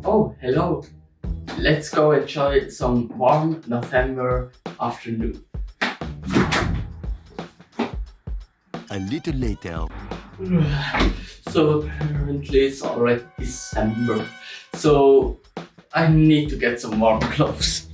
Oh, hello. Let's go enjoy some warm November afternoon. A little later. So apparently it's already December. So I need to get some warm clothes.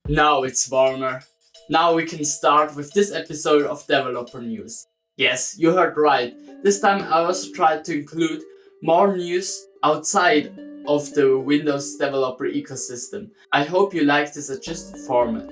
Now it's warmer. Now we can start with this episode of Developer News. Yes, you heard right. This time I also tried to include more news outside of the Windows developer ecosystem. I hope you like this adjusted format.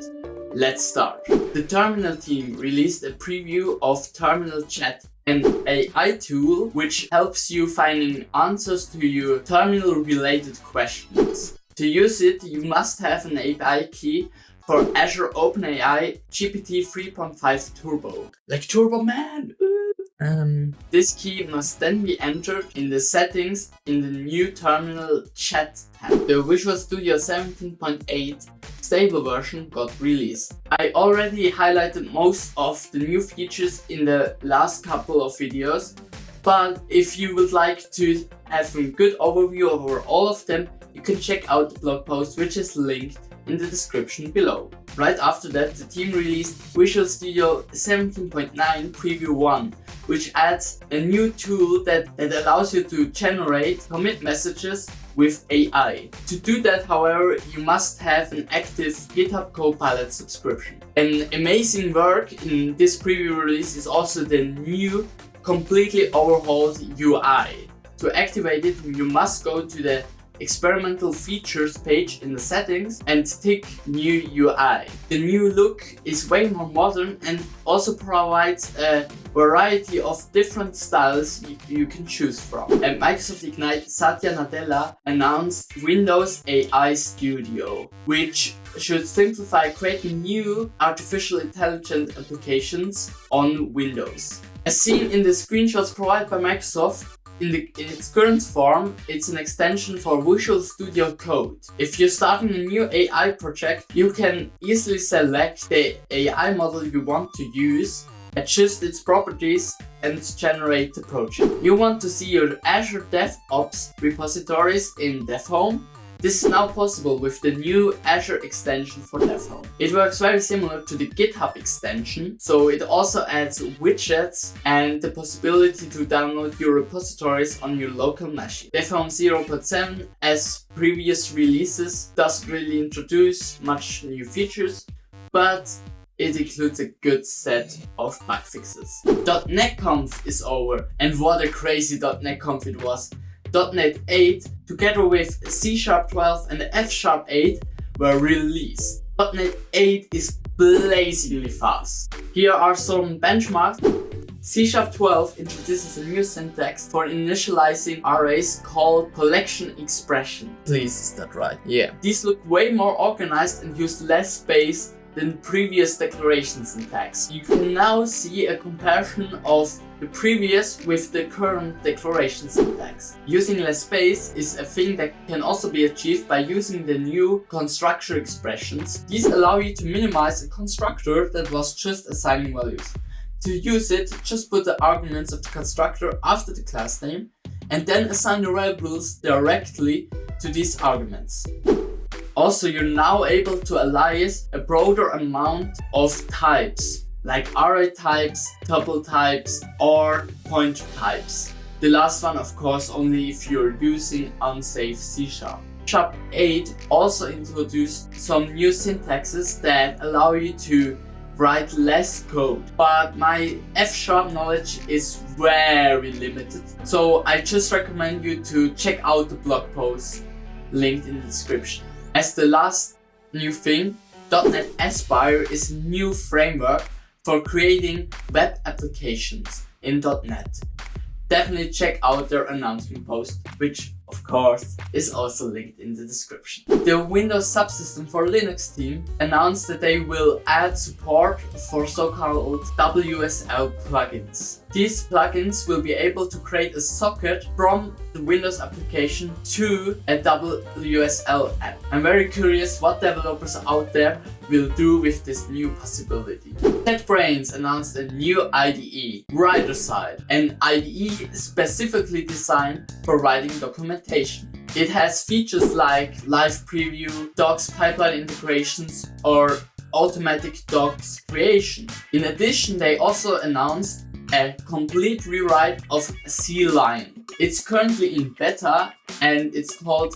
Let's start. The Terminal team released a preview of Terminal Chat, an AI tool which helps you finding answers to your terminal related questions. To use it, you must have an API key for Azure OpenAI GPT 3.5 Turbo. Like Turbo Man! This key must then be entered in the settings in the new Terminal Chat tab. The Visual Studio 17.8 stable version got released. I already highlighted most of the new features in the last couple of videos, but if you would like to have a good overview over all of them, you can check out the blog post which is linked in the description below. Right after that, the team released Visual Studio 17.9 Preview 1, which adds a new tool that allows you to generate commit messages with AI. To do that, however, you must have an active GitHub Copilot subscription. An amazing work in this preview release is also the new, completely overhauled UI. To activate it, you must go to the experimental features page in the settings and tick new UI. The new look is way more modern and also provides a variety of different styles you can choose from. At Microsoft Ignite, Satya Nadella announced Windows AI Studio, which should simplify creating new artificial intelligence applications on Windows. As seen in the screenshots provided by Microsoft, in its current form, it's an extension for Visual Studio Code. If you're starting a new AI project, you can easily select the AI model you want to use, adjust its properties, and generate the project. You want to see your Azure DevOps repositories in DevHome? This is now possible with the new Azure extension for DevHome. It works very similar to the GitHub extension, so it also adds widgets and the possibility to download your repositories on your local machine. DevHome 0.7, as previous releases, doesn't really introduce much new features, but it includes a good set of bug fixes. .NET Conf is over, and what a crazy .NET Conf it was. .NET 8, together with C# 12 and F# 8, were released. .NET 8 is blazingly fast. Here are some benchmarks. C# 12 introduces a new syntax for initializing arrays called collection expression. Please, is that right? Yeah. These look way more organized and use less space than previous declaration syntax. You can now see a comparison of the previous with the current declaration syntax. Using less space is a thing that can also be achieved by using the new constructor expressions. These allow you to minimize a constructor that was just assigning values. To use it, just put the arguments of the constructor after the class name and then assign the variables directly to these arguments. Also, you're now able to alias a broader amount of types, like array types, tuple types, or pointer types. The last one, of course, only if you're using unsafe C#. C# 8 also introduced some new syntaxes that allow you to write less code, but my F# knowledge is very limited, so I just recommend you to check out the blog post linked in the description. As the last new thing, .NET Aspire is a new framework for creating web applications in .NET. Definitely check out their announcement post, which of course is also linked in the description. The Windows Subsystem for Linux team announced that they will add support for so-called WSL plugins. These plugins will be able to create a socket from the Windows application to a WSL app. I'm very curious what developers out there will do with this new possibility. Jetbrains announced a new IDE, WriterSide, an IDE specifically designed for writing documentation. implementation. It has features like live preview, docs pipeline integrations, or automatic docs creation. In addition, they also announced a complete rewrite of CLine. It's currently in beta and it's called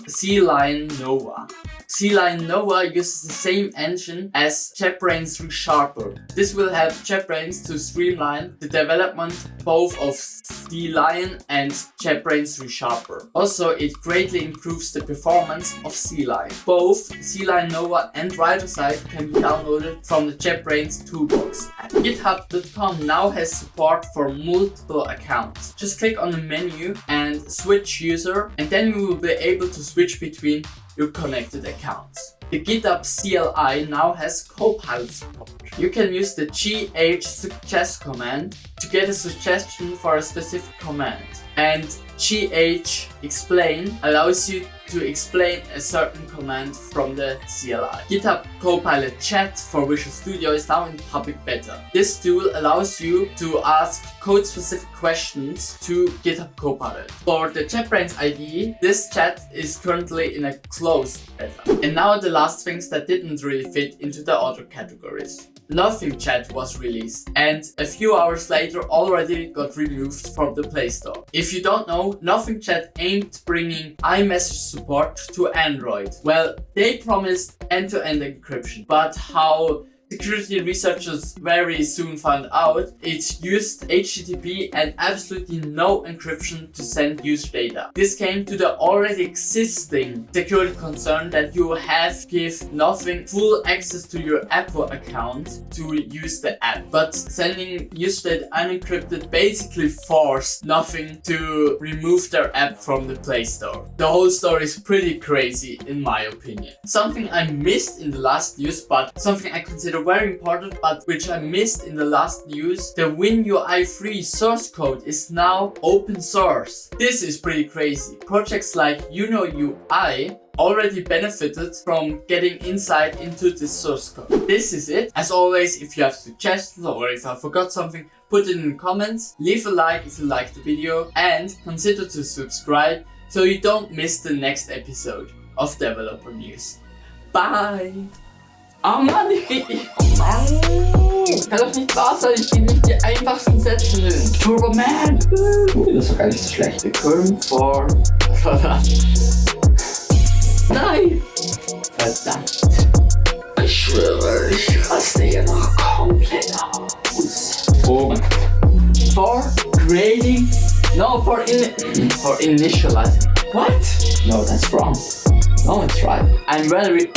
CLine Nova. CLine Nova uses the same engine as Jetbrains ReSharper. This will help Jetbrains to streamline the development both of CLine and Jetbrains ReSharper. Also, it greatly improves the performance of CLine. Both CLine Nova and WriterSide can be downloaded from the Jetbrains toolbox app. GitHub.com now has support for multiple accounts. Just click on the menu and switch user, and then you will be able to switch between your connected accounts. The GitHub CLI now has Copilot support. You can use the gh-suggest command to get a suggestion for a specific command. And gh-explain allows you to explain a certain command from the CLI. GitHub Copilot Chat for Visual Studio is now in public beta. This tool allows you to ask code-specific questions to GitHub Copilot. For the Jetbrains IDE, this chat is currently in a closed beta. And now the last things that didn't really fit into the other categories. Nothing Chat was released and a few hours later already got removed from the Play Store. If you don't know, Nothing Chat aimed bringing iMessage support to Android. Well, they promised end-to-end encryption, but how security researchers very soon found out, it used HTTP and absolutely no encryption to send user data. This came to the already existing security concern that you have to give Nothing full access to your Apple account to use the app. But sending user data unencrypted basically forced Nothing to remove their app from the Play Store. The whole story is pretty crazy in my opinion. Something I missed in the last news, but something I consider very important, but which I missed in the last news, the WinUI free source code is now open source. This is pretty crazy. Projects like UI already benefited from getting insight into this source code. This is it. As always, if you have suggestions or if I forgot something, put it in the comments. Leave a like if you liked the video and consider to subscribe so you don't miss the next episode of Developer News. Bye! Oh Mann, oh Mann! Kann doch nicht wahr sein, ich bin nicht die einfachsten Sätze drin. Turbo Man! Das war gar nicht so schlecht. The current for... Was war das? Nein! Verdammt. Ich schwöre, ich raste hier noch komplett aus. Oh mein Gott. For creating... No, for initializing. What? No, that's wrong. No, it's right. I'm very...